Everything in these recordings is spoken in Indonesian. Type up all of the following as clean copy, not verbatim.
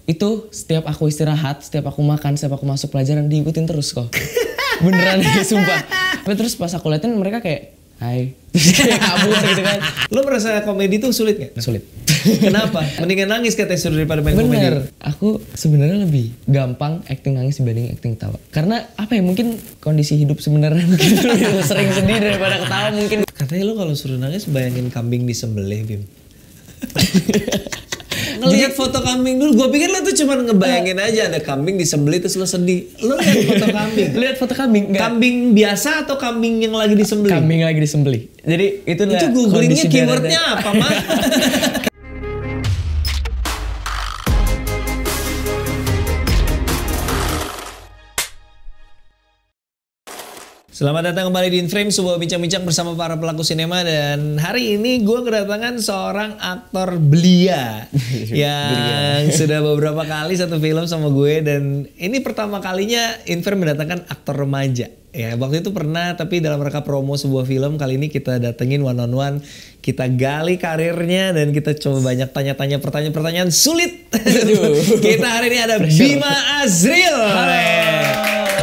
Itu setiap aku istirahat, setiap aku makan, setiap aku masuk pelajaran diikutin terus kok. Beneran nih, sumpah. Tapi terus pas aku liatin mereka kayak, hai. Terus kayak kabur gitu kan. Lo merasa komedi tuh sulit gak? Sulit. Kenapa? Mendingan nangis katanya suruh daripada main komedi. Bener, aku sebenarnya lebih gampang acting nangis dibanding acting tawa. Karena apa ya, mungkin kondisi hidup sebenarnya mungkin lebih sering sedih daripada ketawa mungkin. Katanya lo kalau suruh nangis bayangin kambing disembelih, Bim. Ngelihat foto kambing dulu, gue pikir lo tuh cuma ngebayangin aja ada kambing disembelih terus lo sedih. Lo lihat foto kambing. Lihat foto kambing? Enggak. Kambing biasa atau kambing yang lagi disembelih? Kambing lagi disembelih. Jadi itu googlingnya keywordnya apa, Mah? Selamat datang kembali di InFrame, sebuah bincang-bincang bersama para pelaku sinema. Dan hari ini gue kedatangan seorang aktor belia yang sudah beberapa kali satu film sama gue. Dan ini pertama kalinya InFrame mendatangkan aktor remaja. Ya, waktu itu pernah, tapi dalam rangka promo sebuah film. Kali ini kita datengin one on one, kita gali karirnya dan kita coba banyak tanya-tanya pertanyaan-pertanyaan sulit. Kita hari ini ada Bima Azril.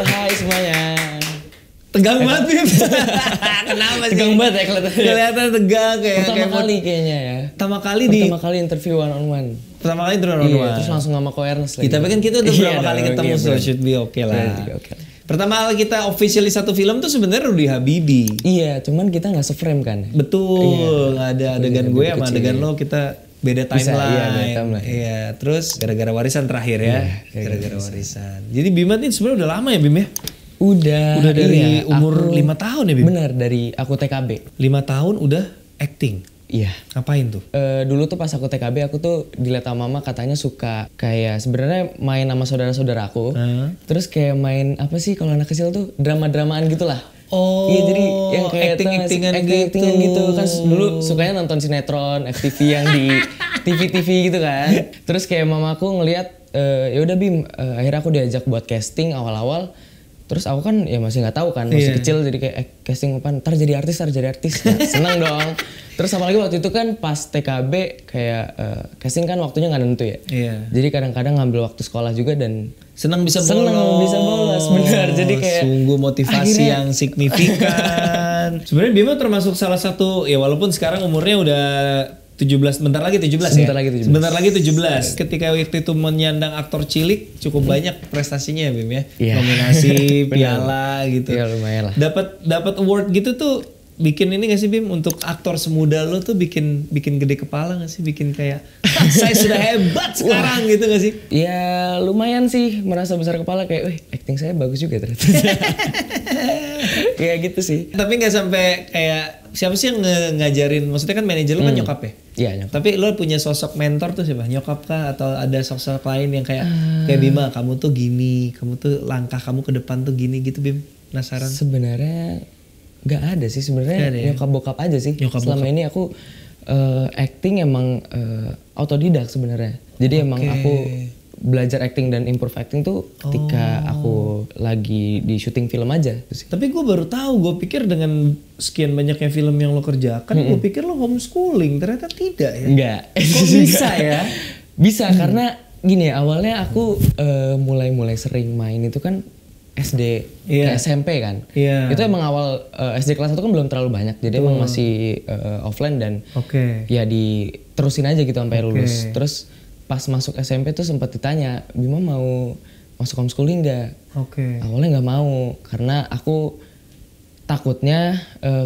Hai semuanya. Tegang banget, Bim. Kenapa sih? Tegang banget ya kelihatan tegang kayak pertama kali kayaknya ya. Pertama kali interview one on one. Pertama kali interview one on one. Terus langsung sama Ko Ernest lagi. Tapi kan kita udah berapa kali ketemu, so should be okay lah. Pertama kali kita officially satu film tuh sebenarnya Rudy Habibie. Iya, cuman kita nggak se-frame kan. Betul, nggak ada adegan gue sama adegan lo, kita beda timeline. Iya, terus gara-gara warisan terakhir ya. Gara-gara warisan. Jadi Bima ini sebenarnya udah lama ya, Bim ya? Udah dari umur 5 tahun ya, Bim? Bener, dari aku TKB. 5 tahun udah acting? Iya. Ngapain tuh? Dulu tuh pas aku TKB aku tuh dilihat sama mama katanya suka kayak sebenarnya main sama saudara-saudaraku. Terus kayak main apa sih kalau anak kecil tuh drama-dramaan gitulah. Oh, iya, jadi yang kayak acting-actingan gitu. Kan dulu sukanya nonton sinetron, FTV yang di TV-TV gitu kan. Terus kayak mamaku ngelihat ya udah Bim, akhirnya aku diajak buat casting awal-awal. Terus aku kan ya masih nggak tahu kan, masih kecil, jadi kayak casting apa, ntar jadi artis. Nah, seneng dong. Terus apalagi waktu itu kan pas TKB kayak casting kan waktunya nggak nentu ya. Jadi kadang-kadang ngambil waktu sekolah juga dan seneng bisa bolos, benar. Jadi kayak sungguh motivasi yang signifikan. Sebenarnya Bima termasuk salah satu ya, walaupun sekarang umurnya udah 17, bentar lagi 17 Sebentar lagi 17. Ketika waktu itu menyandang aktor cilik cukup banyak prestasinya ya, Bim ya. Nominasi, piala gitu. Iya, lumayan lah. Dapat award gitu tuh bikin ini gak sih, Bim, untuk aktor semuda lo tuh bikin gede kepala gak sih? Bikin kayak saya sudah hebat sekarang gitu gak sih? Ya lumayan sih, merasa besar kepala kayak, wih acting saya bagus juga ternyata. Kayak gitu sih. Tapi gak sampai kayak siapa sih yang ngajarin? Maksudnya kan manajer lo kan nyokap ya? Iya, nyokap. Tapi lo punya sosok mentor tuh siapa? Nyokap kah? Atau ada sosok lain yang kayak Bima, kamu tuh gini, kamu tuh langkah kamu ke depan tuh gini gitu, Bim? Penasaran? Sebenarnya nggak ada sih, sebenarnya nyokap bokap aja sih. Selama ini aku acting emang autodidak sebenarnya. Jadi emang aku belajar acting dan improve acting tuh ketika aku lagi di syuting film aja. Tapi gue baru tahu, gue pikir dengan sekian banyaknya film yang lo kerjakan, gue pikir lo homeschooling, ternyata tidak ya? Enggak. Kok bisa ya? Bisa karena gini ya, awalnya aku mulai sering main itu kan SD, ke SMP kan. Itu emang awal SD kelas 1 kan belum terlalu banyak. Jadi emang masih offline dan ya diterusin aja gitu sampai lulus. Terus pas masuk SMP tuh sempat ditanya, Bima mau masuk homeschooling nggak? Awalnya nggak mau karena aku takutnya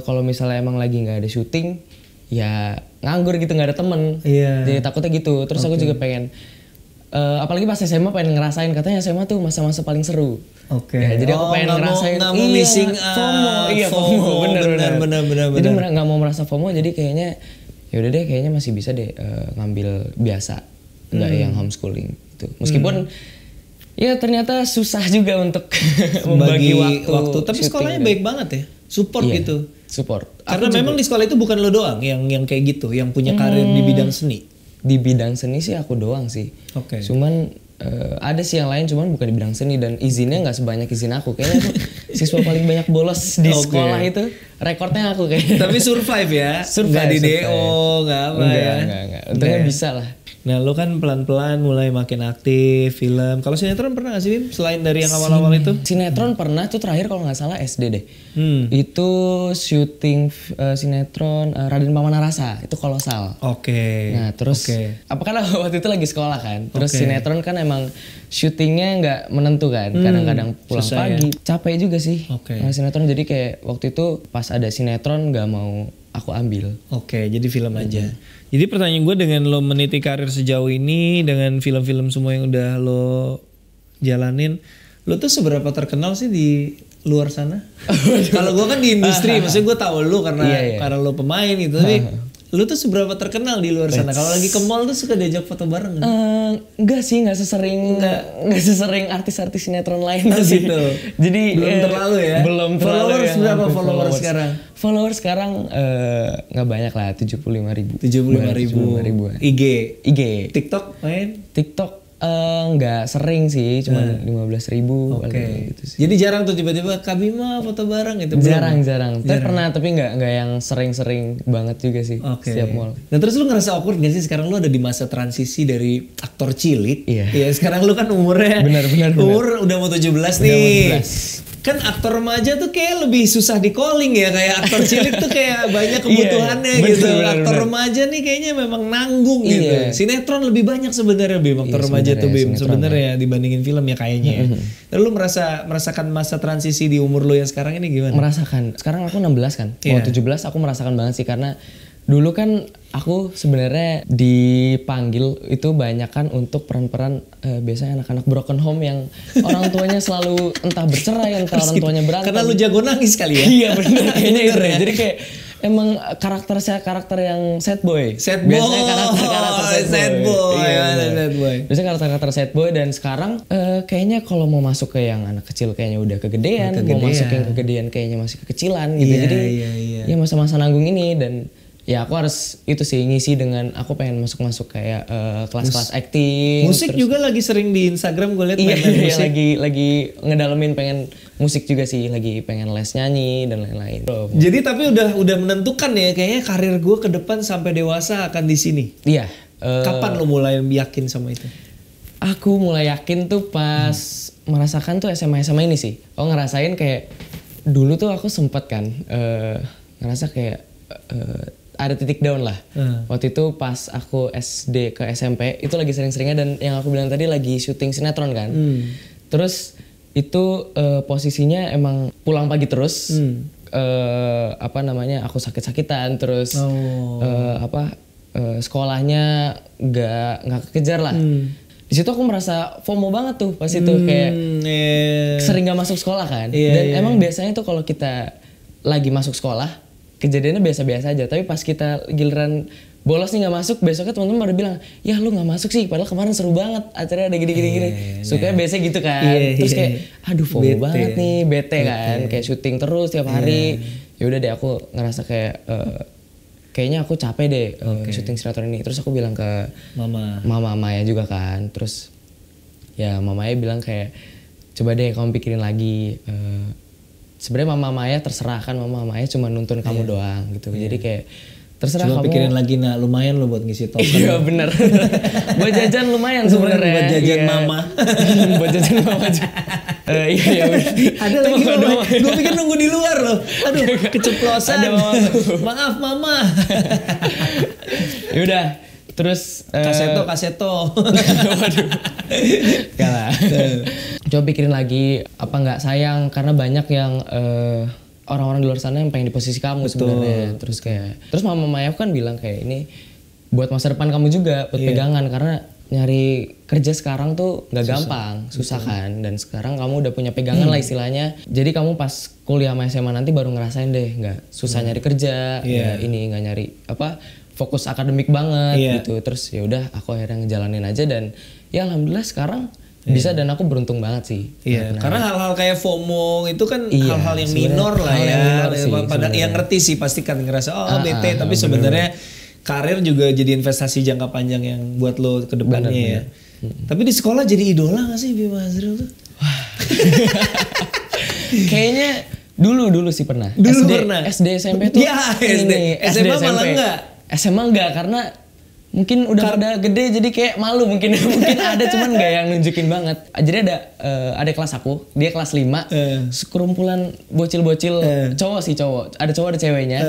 kalau misalnya emang lagi nggak ada syuting, ya nganggur gitu, nggak ada temen. Jadi takutnya gitu. Terus aku juga pengen, apalagi pas SMA pengen ngerasain, katanya SMA tuh masa-masa paling seru. Ya, jadi aku pengen ngerasain. Nggak mau missing FOMO. Iya, FOMO. Bener. Jadi nggak mau merasa FOMO. Jadi kayaknya ya udah deh, kayaknya masih bisa deh ngambil biasa, nggak yang homeschooling gitu. Meskipun ya ternyata susah juga untuk membagi waktu. Tapi sekolahnya baik banget ya, support gitu. Support. Karena memang di sekolah itu bukan lo doang yang kayak gitu, yang punya karir di bidang seni. Di bidang seni sih aku doang sih. Cuman ada sih yang lain, cuman bukan di bidang seni dan izinnya nggak sebanyak izin aku. Kayaknya tuh siswa paling banyak bolos di sekolah itu rekornya aku kayaknya. Tapi survive ya? Nggak di DO, nggak apa ya? Enggak. Untungnya bisa lah. Nah lu kan pelan-pelan mulai makin aktif film. Kalau sinetron pernah gak sih Bim? Selain dari yang awal-awal itu? Sinetron pernah tuh terakhir kalau nggak salah SD deh. Itu syuting sinetron Raden Pamanarasa. Itu kolosal. Oke. Nah terus apakah waktu itu lagi sekolah kan. Terus sinetron kan emang syutingnya nggak menentu kan. Kadang-kadang pulang susah pagi. Ya? Capek juga sih. Sinetron jadi kayak waktu itu pas ada sinetron nggak mau aku ambil. Jadi film aja. Jadi pertanyaan gue dengan lo meniti karir sejauh ini, dengan film-film semua yang udah lo jalanin, lo tuh seberapa terkenal sih di luar sana? Kalau gue kan di industri, maksudnya gue tahu lo karena lo pemain gitu, tapi lo tuh seberapa terkenal di luar sana? Kalau lagi ke mall tuh suka diajak foto bareng kan? Enggak sih, nggak sesering artis-artis sinetron lain sih. Gitu. Jadi belum terlalu ya. Belum terlalu. Followers berapa followers sekarang? Followers sekarang nggak banyak lah, 75.000. 75.000. IG. TikTok main? TikTok nggak sering sih, cuma 15.000 gitu sih. Jadi jarang tuh tiba-tiba Kak Bima foto bareng gitu? Jarang. Tapi pernah, tapi nggak yang sering-sering banget juga sih setiap mall. Nah terus lu ngerasa awkward gak sih sekarang lu ada di masa transisi dari aktor cilik? Iya. Sekarang lu kan umurnya umur udah mau 17 nih. Kan aktor remaja tuh kayak lebih susah di calling ya, kayak aktor cilik tuh kayak banyak kebutuhannya gitu. Aktor remaja nih kayaknya memang nanggung gitu. Sinetron lebih banyak sebenarnya Bim, aktor remaja tuh Bim sebenarnya dibandingin film ya kayaknya. Lalu lu merasakan masa transisi di umur lu yang sekarang ini gimana? Merasakan. Sekarang aku 16 kan. Mau 17 aku merasakan banget sih karena dulu kan aku sebenarnya dipanggil itu banyak kan untuk peran-peran biasanya anak-anak broken home yang orang tuanya selalu entah bercerai entah orang tuanya berantem. Karena lu jago nangis kali ya? Iya bener kayaknya itu ya. Jadi kayak emang karakter yang sad boy. Biasanya karakter sad boy. Biasanya karakter sad boy dan sekarang kayaknya kalau mau masuk ke yang anak kecil kayaknya udah kegedean. Mau masuk yang kegedean kayaknya masih kekecilan gitu. Jadi ya masa-masa nanggung ini dan ya aku harus itu sih ngisi dengan aku pengen masuk kayak kelas-kelas acting. Musik juga lagi sering di Instagram gue liat main musik. lagi ngedalamin pengen musik juga sih, lagi pengen les nyanyi dan lain-lain. Jadi tapi udah menentukan ya kayaknya karir gue ke depan sampai dewasa akan di sini. Iya. Kapan lo mulai yakin sama itu? Aku mulai yakin tuh pas merasakan tuh SMA ini sih. Aku ngerasain kayak dulu tuh aku sempet kan ngerasa kayak ada titik down lah. Waktu itu pas aku SD ke SMP itu lagi sering-seringnya dan yang aku bilang tadi lagi syuting sinetron kan. Terus itu posisinya emang pulang pagi terus. Aku sakit-sakitan terus sekolahnya nggak kekejar lah. Di situ aku merasa FOMO banget tuh pas itu kayak sering nggak masuk sekolah kan. Dan emang biasanya tuh kalau kita lagi masuk sekolah kejadiannya biasa-biasa aja, tapi pas kita giliran bolos nih nggak masuk, besoknya teman-teman baru bilang, ya lu nggak masuk sih, padahal kemarin seru banget acaranya ada gini-gini. Sukanya biasanya gitu kan, terus kayak, aduh FOMO banget nih, bete kan, kayak syuting terus tiap hari. Ya udah deh aku ngerasa kayak kayaknya aku capek deh syuting sinetron ini. Terus aku bilang ke Mama Maya juga kan, terus ya Mama Maya bilang kayak, coba deh kamu pikirin lagi. Sebenarnya Mama Maya terserah kan, Mama Maya cuma nuntun kamu doang gitu. Jadi kayak terserah cuma kamu. Pikirin lagi lumayan lo buat ngisi token. Iya bener. Buat jajan lumayan sebenarnya. Buat jajan Mama. Buat jajan Mama juga. Iya. Ada lagi gue pikir nunggu di luar loh. Aduh keceplosan. Maaf Mama. Yaudah. Terus kaseto. Waduh. Kalah. Coba pikirin lagi apa nggak sayang karena banyak yang orang-orang di luar sana yang pengen di posisi kamu sebenarnya. Terus Mama Maya kan bilang kayak ini buat masa depan kamu juga, buat pegangan karena nyari kerja sekarang tuh nggak gampang, susah kan. Dan sekarang kamu udah punya pegangan lah istilahnya. Jadi kamu pas kuliah sama SMA nanti baru ngerasain deh nggak susah nyari kerja, nggak nyari fokus akademik banget gitu. Terus ya udah aku akhirnya ngejalanin aja dan ya alhamdulillah sekarang bisa dan aku beruntung banget sih. Iya. Karena hal-hal kayak FOMO itu kan hal-hal yang minor lah ya. Pada yang ngerti sih pasti kan ngerasa bete tapi sebenarnya karir juga jadi investasi jangka panjang yang buat lo ke depannya ya. Tapi di sekolah jadi idola gak sih Bima Azril tuh? Kayaknya Dulu sih pernah. Dulu SD, pernah. SD SMP tuh. Ya, SMA malah enggak. SMA enggak karena mungkin udah pada gede jadi kayak malu mungkin ada cuman nggak yang nunjukin banget. Jadi ada kelas aku, dia kelas 5. Sekerumpulan bocil-bocil cowok sih cowok. Ada cowok ada ceweknya.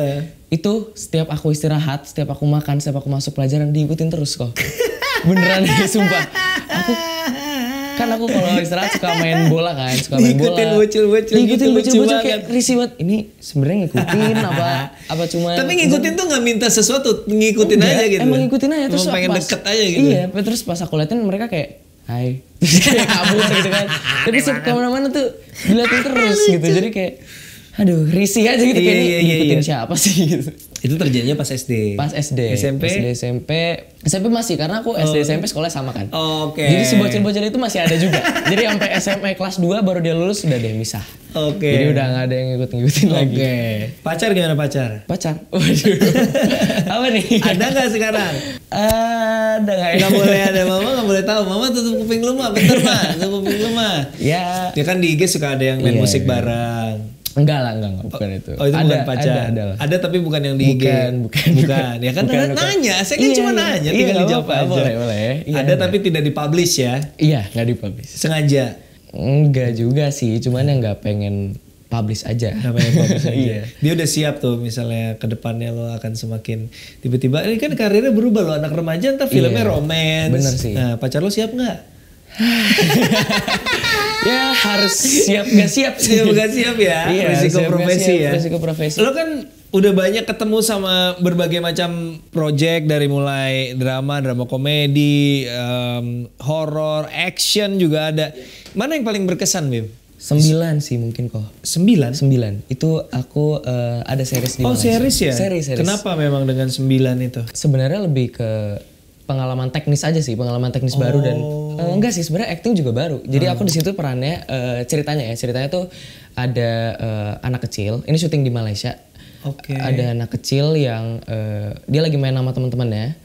Itu setiap aku istirahat, setiap aku makan, setiap aku masuk pelajaran diikutin terus kok. Beneran deh, sumpah. Aku kalau istirahat suka main bola kan, Diikutin bocil-bocil gitu, lucu banget. Kayak risih banget. Ini sebenarnya ngikutin apa cuma. Tapi ngikutin tuh nggak minta sesuatu, ngikutin aja gitu. Emang ngikutin aja terus pengen deket aja gitu. Iya, terus pas aku liatin mereka kayak hai. Kayak kabur gitu kan. Tapi kemana-mana tuh diliatin terus gitu. Jadi kayak aduh risih aja gitu kayaknya ngikutin siapa sih gitu. Itu terjadinya pas SD. Pas SD. SMP? SMP masih karena aku SD SMP sekolah sama kan. Oke. Jadi si bocil-bocil itu masih ada juga. Jadi sampai SMP kelas 2 baru dia lulus udah deh misah. Oke. Jadi udah gak ada yang ngikutin lagi. Oke. Pacar gimana pacar? Waduh. Apa nih? Ada gak sekarang? Ada gak ya? Gak boleh ada. Mama gak boleh tahu. Mama tutup kuping lu mah. Bentar mah. Tutup kuping lu mah. Ya. Ya kan di IG suka ada yang main musik bareng. Enggak, bukan itu. Oh itu bukan pacar. Ada tapi bukan yang di IG. Bukan. Ya kan nanya, saya kan cuma nanya, tinggal dijawab aja. Boleh. Ada tapi tidak dipublish ya? Iya, nggak dipublish. Sengaja? Enggak juga sih, cuman yang nggak pengen publish aja. Nggak pengen publish aja. Dia udah siap tuh, misalnya ke depannya lo akan semakin tiba-tiba. Ini kan karirnya berubah lo, anak remaja ntar filmnya romance. Bener sih. Nah pacar lo siap nggak? Ya harus siap gak siap sih. Siap gak siap ya. Iya, risiko profesi ya. Risiko profesi. Lo kan udah banyak ketemu sama berbagai macam project dari mulai drama komedi, horror, action juga ada. Mana yang paling berkesan Bim? 9 sih mungkin kok. 9? 9. Itu aku ada series di Malaysia. Series ya? Series. Kenapa memang dengan 9 itu? Sebenarnya lebih ke pengalaman teknis aja sih, pengalaman teknis baru dan enggak sih sebenarnya acting juga baru. Jadi aku di situ perannya ceritanya tuh ada anak kecil. Ini syuting di Malaysia. Ada anak kecil yang dia lagi main sama teman-temannya.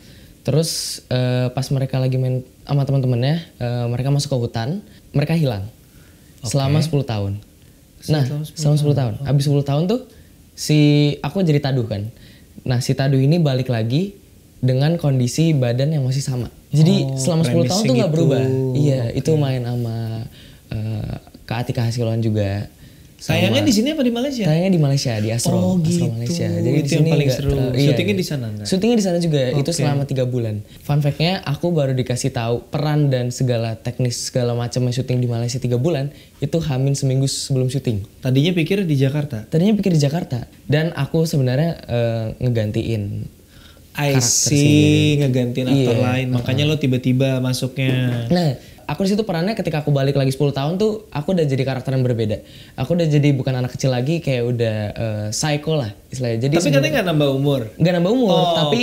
Terus pas mereka lagi main sama teman-temannya, mereka masuk ke hutan, mereka hilang selama 10 tahun. Nah, selama 10 tahun. Habis 10 tahun tuh aku jadi Taduh kan. Nah, si Taduh ini balik lagi dengan kondisi badan yang masih sama. Jadi selama 10 tahun tuh gak berubah. Iya, itu main sama Kak Atika Hasiluan juga. Sayangnya di sini apa di Malaysia? Sayangnya di Malaysia, di Astro, gitu. Astro Malaysia. Jadi itu yang paling seru. Syutingnya di sana enggak? Syutingnya di sana juga. Itu selama 3 bulan. Fun fact-nya aku baru dikasih tahu peran dan segala teknis segala macamnya syuting di Malaysia 3 bulan itu hamin seminggu sebelum syuting. Tadinya pikir di Jakarta. Dan aku sebenarnya ngegantiin ngegantiin aktor lain. Makanya lo tiba-tiba masuknya. Nah, aku di situ perannya ketika aku balik lagi 10 tahun tuh aku udah jadi karakter yang berbeda. Aku udah jadi bukan anak kecil lagi, kayak udah psycho lah istilahnya. Jadi tapi katanya nggak nambah umur. Nggak nambah umur, tapi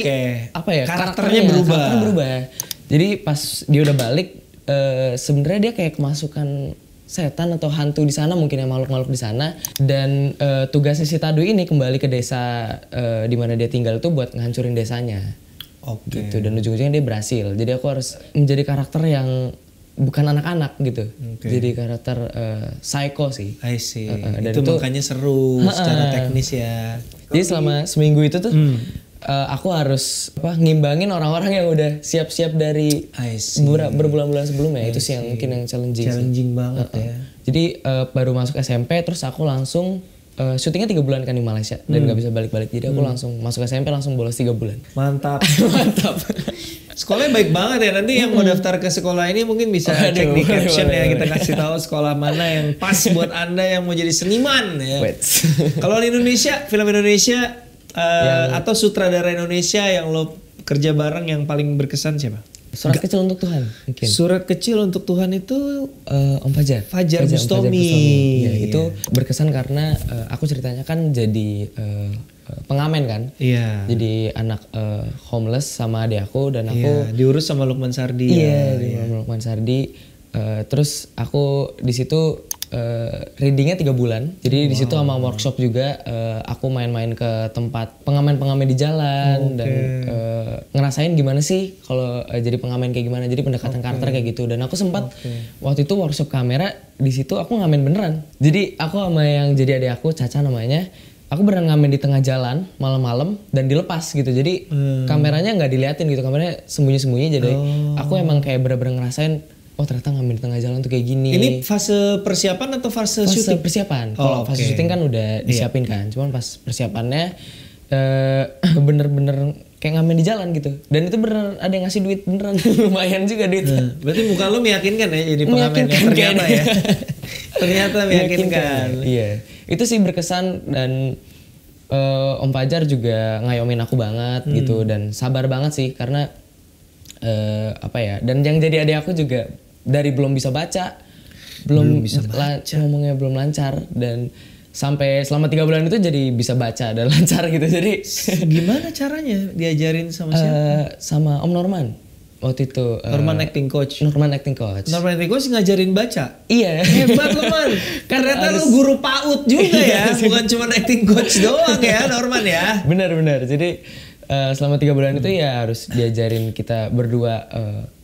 apa ya? Karakternya berubah. Jadi pas dia udah balik, sebenarnya dia kayak kemasukan setan atau hantu di sana, mungkin ya makhluk-makhluk di sana. Dan tugasnya si Taduh ini kembali ke desa di mana dia tinggal itu buat ngancurin desanya. Gitu. Dan ujung-ujungnya dia berhasil. Jadi aku harus menjadi karakter yang bukan anak-anak gitu. Jadi karakter psycho sih. I see. Dan itu makanya seru secara teknis ya. Jadi selama seminggu itu tuh aku harus ngimbangin orang-orang yang udah siap-siap dari berbulan-bulan sebelumnya. Itu sih yang mungkin yang challenging. Challenging banget ya. Jadi baru masuk SMP terus aku langsung syutingnya 3 bulan kan di Malaysia dan nggak bisa balik-balik. Jadi aku langsung masuk SMP langsung bolos 3 bulan. Mantap. Sekolahnya baik banget ya. Nanti yang mau daftar ke sekolah ini mungkin bisa cek di caption ya. Kita kasih tahu sekolah mana yang pas buat Anda yang mau jadi seniman ya. Kalau di Indonesia, film Indonesia atau sutradara Indonesia yang lo kerja bareng yang paling berkesan siapa? Surat Kecil untuk Tuhan mungkin. Surat Kecil untuk Tuhan itu Om Fajar. Fajar Bustami. Ya, itu berkesan karena aku ceritanya kan jadi pengamen kan. Iya. Jadi anak homeless sama adik aku dan aku diurus sama Lukman Sardi. Iya, Lukman Sardi. Terus aku di situ readingnya 3 bulan. Jadi di situ sama workshop juga aku main-main ke tempat pengamen-pengamen di jalan dan ngerasain gimana sih kalau jadi pengamen kayak gimana. Jadi pendekatan karakter kayak gitu. Dan aku sempat waktu itu workshop kamera, di situ aku ngamen beneran. Jadi aku sama yang jadi adik aku, Caca namanya, aku beneran ngamen di tengah jalan malam-malam dan dilepas gitu. Jadi kameranya nggak diliatin gitu, kameranya sembunyi-sembunyi. Jadi aku emang kayak bener-bener ngerasain, oh ternyata ngamen di tengah jalan tuh kayak gini. Ini fase persiapan atau fase syuting? Persiapan. Kalau fase syuting kan udah disiapin kan. Cuman pas persiapannya bener-bener kayak ngamen di jalan gitu. Dan itu bener ada yang ngasih duit beneran. Lumayan juga duitnya. Berarti muka lu meyakinkan ya jadi pengamen ternyata ya. Ternyata meyakinkan. Iya. Itu sih berkesan dan Om Fajar juga ngayomin aku banget gitu dan sabar banget sih karena apa ya, dan yang jadi adik aku juga dari belum bisa baca, ngomongnya belum lancar, dan sampai selama 3 bulan itu jadi bisa baca dan lancar gitu. Jadi gimana caranya diajarin sama siapa? Sama Om Norman waktu itu. Norman acting coach. Norman acting coach ngajarin baca. Iya. Hebat lu man. Karena lu guru PAUD juga ya, bukan cuma acting coach doang ya Norman ya. Benar. Jadi selama 3 bulan itu ya harus diajarin kita berdua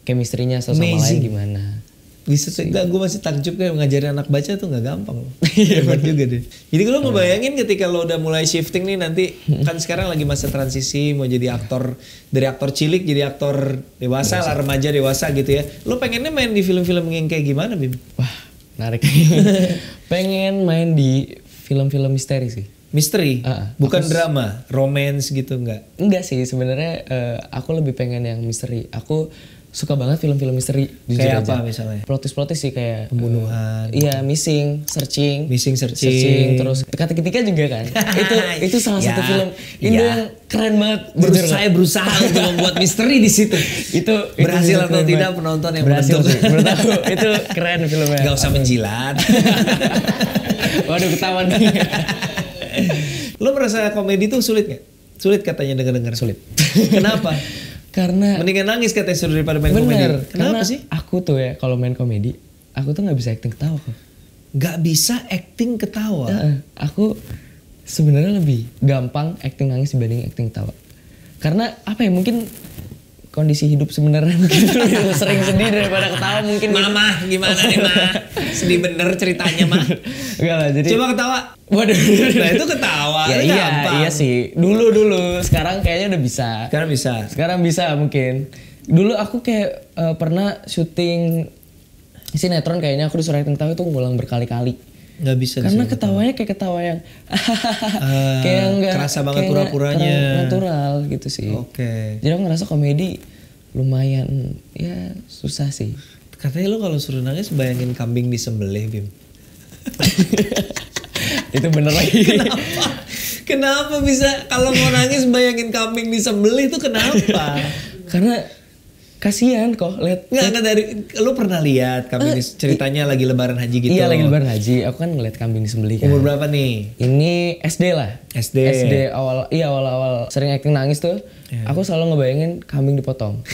chemistry-nya satu sama lain gimana. Bisa enggak, gue masih takjub kayak ngajarin anak baca tuh nggak gampang loh. Hebat juga deh. Jadi lo ngebayangin ketika lo udah mulai shifting nih nanti kan sekarang lagi masa transisi mau jadi aktor, dari aktor cilik jadi aktor dewasa lah, remaja dewasa gitu ya. Lo pengennya main di film-film yang kayak gimana Bim? Wah menarik. Pengen main di film-film misteri sih. Misteri? Bukan drama, romance gitu enggak? Enggak sih sebenarnya, aku lebih pengen yang misteri. Aku suka banget film-film misteri. Kayak apa misalnya? Plot twist sih kayak pembunuhan. Iya, missing, searching, terus teka-teki juga kan. itu salah satu film Indo yang keren banget. Saya berusaha untuk membuat misteri di situ. itu berhasil atau tidak penonton yang berhasil sih. Menurut aku itu keren filmnya. Gak usah menjilat. Waduh ketahuan nih. Lo merasa komedi tuh sulit gak? Sulit katanya dengar-dengar. Sulit. Kenapa? Karena mendingan nangis katanya suruh daripada main komedi. Kenapa sih? Aku tuh ya kalau main komedi, aku tuh nggak bisa acting ketawa kok. Nggak bisa acting ketawa? Aku sebenarnya lebih gampang acting nangis dibanding acting ketawa. Karena apa ya, mungkin kondisi hidup sebenarnya mungkin sering sedih daripada ketawa mungkin. Mama gimana nih Ma? Sedih bener ceritanya mah. Enggak lah, jadi coba ketawa. Waduh. Nah itu ketawa. Ya, iya sih. Dulu. Sekarang kayaknya udah bisa. Sekarang bisa mungkin. Dulu aku kayak pernah syuting sinetron, kayaknya aku disuruh acting ketawa itu ngulang berkali-kali. Nggak bisa. Karena ketawanya kayak ketawa yang kayak nggak kerasa banget pura-puranya. Natural gitu sih. Oke. Jadi aku ngerasa komedi lumayan ya susah sih. Katanya lo kalau suruh nangis bayangin kambing disembelih Bim. Itu bener lagi. Kenapa bisa kalau mau nangis bayangin kambing disembelih itu kenapa? Karena kasihan kok lihat. Nggak dari lu pernah lihat kambing ceritanya lagi lebaran haji gitu. Iya lagi lebaran haji. Aku kan ngeliat kambing disembelih kan. Umur berapa nih? Ini SD lah. SD awal sering acting nangis tuh. Yeah. Aku selalu ngebayangin kambing dipotong.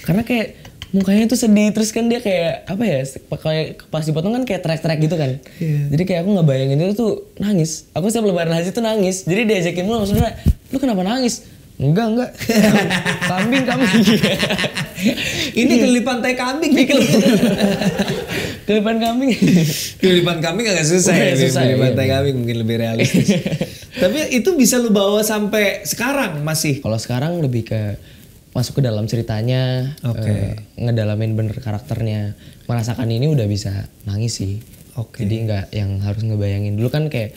Karena kayak mukanya tuh sedih, terus kan dia kayak apa ya, kayak pas dipotong kan kayak trek-trek gitu kan. Yeah. Jadi kayak aku ngebayangin itu tuh nangis. Aku setiap lebaran haji tuh nangis. Jadi diajakin mulu, maksudnya lu kenapa nangis? Enggak. Kambing. Ini kelipan tai kambing. Kelipan kambing. Kelipan kambing agak susah ya. Kelipan tai kambing mungkin lebih realistis. Tapi itu bisa lu bawa sampai sekarang masih? Kalau sekarang lebih ke masuk ke dalam ceritanya, ngedalamin bener karakternya. Merasakan ini udah bisa nangis sih. Jadi nggak yang harus ngebayangin. Dulu kan kayak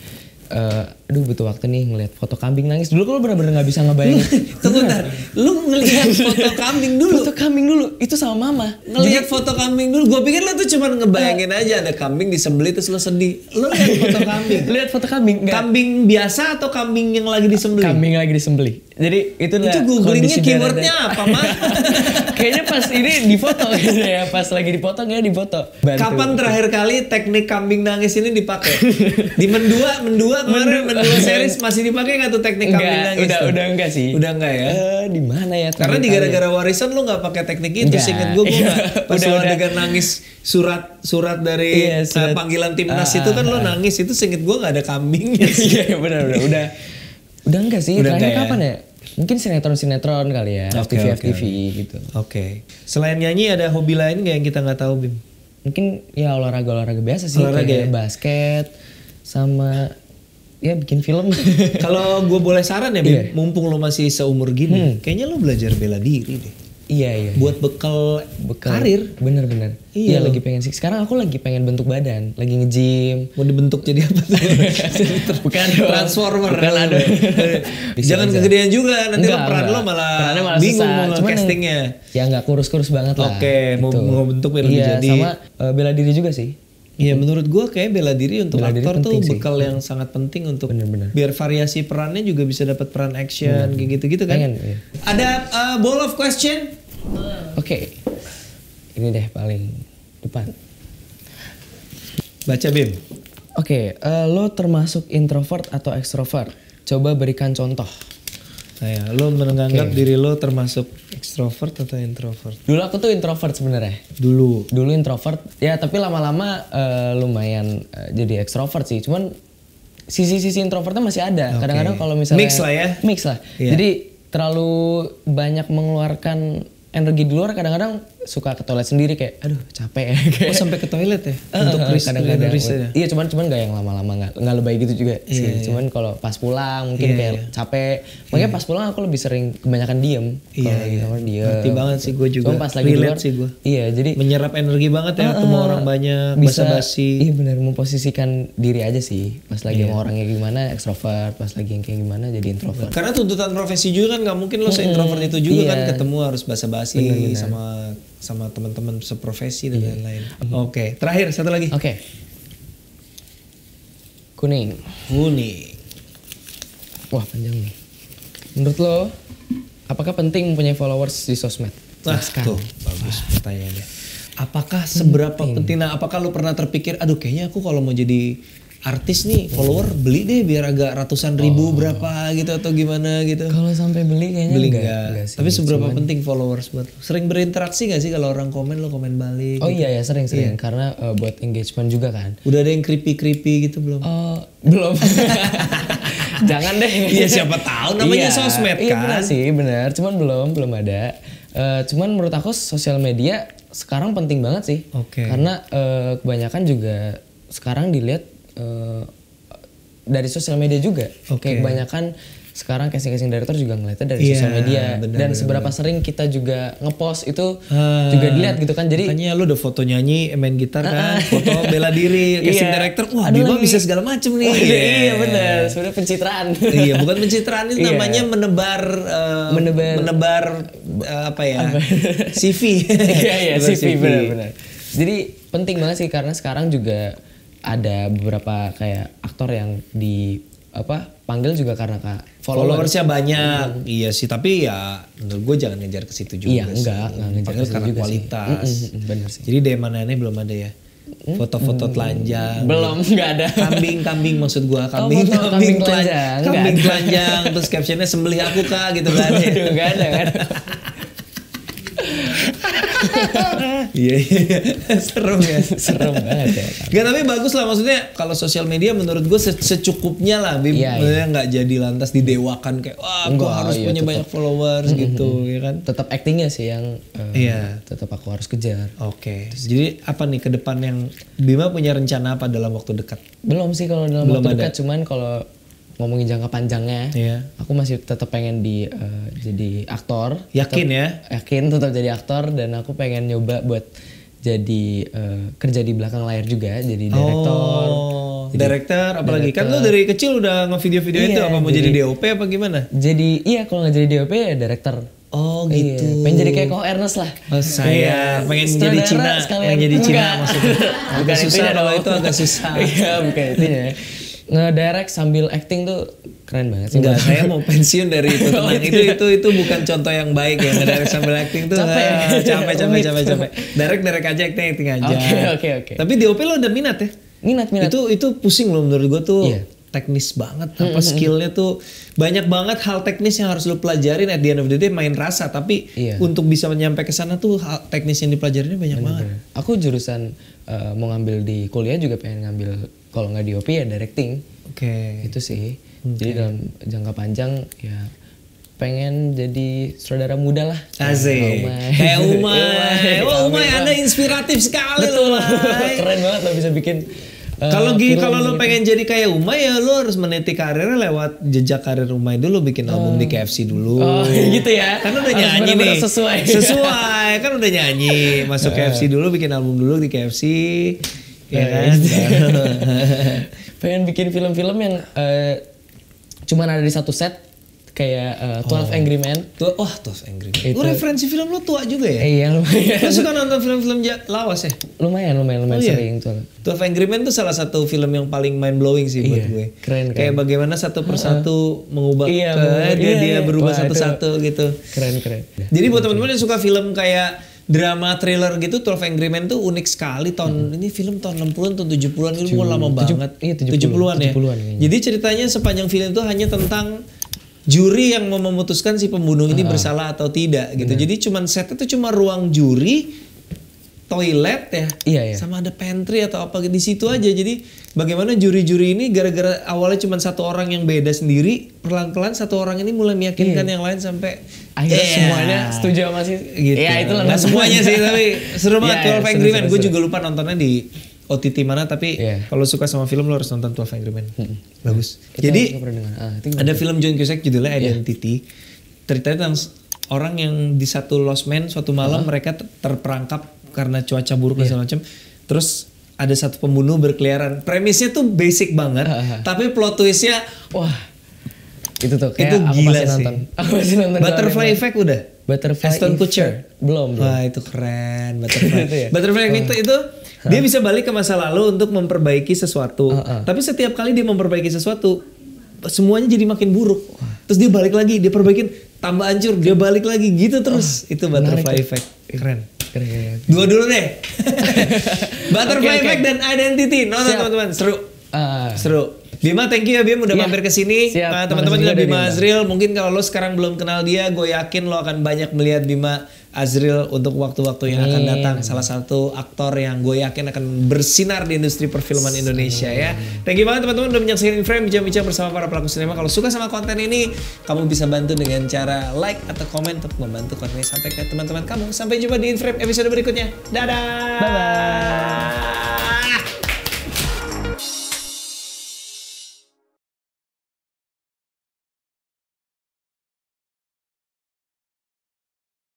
aduh butuh waktu nih ngeliat foto kambing nangis. Dulu kalau bener-bener nggak bisa ngebayangin. Tunggu bentar, lu ngelihat foto kambing dulu? Foto kambing dulu, itu sama mama. Ngelihat foto kambing dulu, gue pikir lu tuh cuma ngebayangin aja ada kambing disembelih terus lu sedih. Lu lihat foto kambing? Lihat foto kambing? Enggak. Kambing biasa atau kambing yang lagi disembelih? Kambing lagi disembelih. Jadi itu googlingnya keywordnya apa mah? Kayaknya pas ini difoto gitu ya, pas lagi dipoto nggak difoto. Kapan terakhir kali teknik kambing nangis ini dipakai? Di Mendua kemarin Mendua series masih dipakai nggak tuh teknik kambing nangis? Udah enggak sih. Udah enggak ya? Di mana ya? Karena di gara-gara warisan lu nggak pakai teknik itu. Seinget gue nggak. Pas lu adegan nangis surat dari panggilan timnas itu kan lo nangis itu, seinget gue nggak ada kambingnya. Iya benar. Udah enggak sih. Terakhir kapan ya? Mungkin sinetron kali ya, FTV gitu. Oke. Selain nyanyi ada hobi lain gak yang kita nggak tahu, Bim? Mungkin ya olahraga biasa sih, kayak basket sama ya bikin film. Kalau gue boleh saran ya, Bim, mumpung lo masih seumur gini, kayaknya lo belajar bela diri deh. Iya. Buat bekal karir. Bener. Iya, lagi pengen sih. Sekarang aku lagi pengen bentuk badan, lagi nge-gym. Mau dibentuk jadi apa tuh? Bukan transformer. Bukan ada. Jangan kegedean juga, nanti peran lo malah bingung mau castingnya. Ya nggak kurus-kurus banget lah. Oke, mau bentuk biar lebih jadi. Sama bela diri juga sih. Iya, menurut gue kayak bela diri untuk aktor tuh bekal yang sangat penting untuk biar variasi perannya juga bisa dapat peran action kayak gitu-gitu kan. Iya. Ada ball of question? Oke. Ini deh paling depan. Baca, Bim. Oke, lo termasuk introvert atau extrovert? Coba berikan contoh. Nah, lo menganggap diri lo termasuk extrovert atau introvert? Dulu aku tuh introvert sebenarnya. Dulu introvert. Ya tapi lama-lama lumayan jadi extrovert sih. Cuman sisi-sisi introvertnya masih ada. Kadang-kadang kalau misalnya mix lah. Yeah. Jadi terlalu banyak mengeluarkan energi di luar, kadang-kadang suka ke toilet sendiri kayak aduh capek ya. Sampai ke toilet ya? Untuk kadang-kadang iya, cuman gak yang lama-lama, nggak lebay gitu juga sih. Cuman kalau pas pulang mungkin kayak capek. Makanya pas pulang aku lebih sering kebanyakan diem. Kalau lagi sama diem. Ngerti banget sih gue juga. Cuman pas lagi di luar sih gue. Iya, jadi menyerap energi banget ya ketemu orang banyak, basa-basi. Iya benar, memposisikan diri aja sih. Pas lagi sama orangnya gimana extrovert, pas lagi yang kayak gimana jadi introvert. Karena tuntutan profesi juga kan nggak mungkin lo se-introvert itu juga kan, ketemu harus basa-basi sama teman-teman seprofesi dan lain-lain. Oke, terakhir satu lagi. Oke. Kuning. Wah, panjang nih. Menurut lo, apakah penting mempunyai followers di sosmed? Tuh, bagus pertanyaannya. Apakah seberapa penting? Nah, apakah lo pernah terpikir, aduh kayaknya aku kalau mau jadi artis nih follower beli deh biar agak ratusan ribu berapa gitu atau gimana gitu? Kalau sampai beli kayaknya enggak sih. Tapi seberapa penting followers buat lo? Sering berinteraksi gak sih kalau orang komen lo komen balik? Oh gitu? Iya sering karena buat engagement juga kan. Udah ada yang creepy gitu belum? Belum. Jangan deh. Iya siapa tahu namanya sosmed kan. Iya benar. Cuman belum ada. Cuman menurut aku sosial media sekarang penting banget sih. Karena kebanyakan juga sekarang dilihat dari sosial media juga. Kayak kebanyakan sekarang casting director juga ngeliatnya dari sosial media. Dan seberapa sering kita juga ngepost itu juga dilihat gitu kan. Jadi makanya lu udah foto nyanyi, main gitar kan, foto bela diri, casting director, wah Bima bisa segala macem nih. Iya benar, sebenarnya pencitraan. Iya bukan pencitraan, itu namanya menebar apa ya? CV. Iya CV benar. Jadi penting banget sih karena sekarang juga ada beberapa kayak aktor yang panggil juga karena followersnya banyak. Iya sih, tapi ya menurut gue jangan ngejar ke situ juga. Iya, enggak ngejar ke situ karena juga kualitas. Bener sih. Jadi DM aneh belum ada ya. Foto-foto telanjang. Belum, enggak ada. Kambing maksud gua, kambing telanjang. Terus captionnya sembelih aku Kak gitu kan. Aduh, enggak ada. Iya serem ya. Serem banget ya. Gak, tapi bagus lah, maksudnya kalau sosial media menurut gue secukupnya lah Bim. Maksudnya gak jadi lantas didewakan kayak wah aku harus punya banyak followers gitu ya kan. Tetap actingnya sih yang tetap aku harus kejar. Oke. Jadi apa nih ke depan yang Bima punya rencana apa dalam waktu dekat? Belum sih kalau dalam waktu dekat, cuman kalau ngomongin jangka panjangnya, aku masih tetap pengen jadi aktor. Yakin tetap jadi aktor, dan aku pengen nyoba buat jadi kerja di belakang layar juga, jadi direktor. Direktur, apalagi kan lu dari kecil udah nge-video-video itu, apa mau jadi DOP apa gimana? Jadi kalau nggak jadi DOP ya direktur. Oh gitu. Iya, pengen jadi kayak Ko Ernest lah. Oh, saya pengen jadi Cina, maksudnya. Agak susah kalau itu agak susah. Iya bukan itunya. ngedirect sambil acting tuh keren banget sih. Enggak, saya mau pensiun dari itu. Tenang, itu bukan contoh yang baik ya, ngedirect sambil acting tuh. Capek. Direct aja, acting aja. Oke. Tapi DOP lo udah minat ya? Minat. Itu pusing loh menurut gue tuh. Iya. Teknis banget, apa skillnya tuh banyak banget hal teknis yang harus lu pelajarin. At the end of the day main rasa, tapi untuk bisa nyampe ke sana tuh hal teknis yang dipelajarinnya banyak banget. Aku jurusan mau ngambil di kuliah juga pengen ngambil, kalau nggak DOP ya directing. Itu sih. Jadi dalam jangka panjang ya pengen jadi saudara muda lah. Asik. Kayak Umay. Umay, Anda inspiratif sekali loh. Keren banget lo bisa bikin. Kalau lo pengen jadi kayak Umay ya lo harus meniti karirnya lewat jejak karir Umay dulu, bikin album di KFC dulu. Oh gitu ya. Kan udah nyanyi nih. Sesuai kan udah nyanyi. Masuk KFC dulu, bikin album dulu di KFC. Ya kan. Pengen bikin film-film yang cuman ada di satu set. Kayak 12 Angry Men. 12 Angry Men. Lu referensi film lu tua juga ya? Iya lumayan. Lu suka nonton film-film lawas ya? Lumayan sering tuh. 12 Angry Men tuh salah satu film yang paling mind blowing sih buat gue. Keren. Kayak bagaimana satu persatu mengubah dia berubah satu-satu gitu. Keren. Jadi buat teman-teman yang suka film kayak drama thriller gitu, 12 Angry Men tuh unik sekali. Ini film tahun 60-an atau 70-an itu lama banget. Iya 70-an ya. Jadi ceritanya sepanjang film itu hanya tentang juri yang mau memutuskan si pembunuh ini bersalah atau tidak gitu. Jadi cuman setnya tuh cuma ruang juri, toilet ya, sama ada pantry atau apa di situ aja. Jadi bagaimana juri-juri ini gara-gara awalnya cuma satu orang yang beda sendiri, pelan-pelan satu orang ini mulai meyakinkan yang lain sampai akhirnya semuanya setuju sama sih. Gitu. Ya itu lah. Nggak semuanya sih tapi seru banget 12 Angry Men. Gue juga lupa nontonnya di OTT mana, tapi kalau suka sama film lo harus nonton 12 Angry Men. Bagus. Jadi ada film John Cusack judulnya Identity. Ceritanya tentang orang yang di satu Lost Man suatu malam mereka terperangkap karena cuaca buruk dan segala macam. Terus ada satu pembunuh berkeliaran. Premisnya tuh basic banget, tapi plot twistnya wah itu tuh kayak itu gila sih. Aku masih nonton. Butterfly Effect udah. Aston Kutcher belum. Wah itu keren Butterfly Effect itu dia bisa balik ke masa lalu untuk memperbaiki sesuatu. Tapi setiap kali dia memperbaiki sesuatu, semuanya jadi makin buruk. Terus dia balik lagi, dia perbaikin, tambah hancur, dia balik lagi gitu terus. Itu Butterfly Effect. Keren. Dua dulu deh. Butterfly Effect dan Identity. Nonton teman-teman, seru. Bima, thank you ya Bim udah mampir ke sini. Teman-teman juga Bima Azril. Mungkin kalau lo sekarang belum kenal dia, gue yakin lo akan banyak melihat Bima Azril untuk waktu-waktu yang akan datang. Salah satu aktor yang gue yakin akan bersinar di industri perfilman Indonesia ya. Thank you banget teman-teman udah menyaksikan In Frame, bincang-bincang bersama para pelaku sinema. Kalau suka sama konten ini, kamu bisa bantu dengan cara like atau komen untuk membantu konten ini sampai ke teman-teman kamu. Sampai jumpa di In Frame episode berikutnya. Dadah. Bye-bye.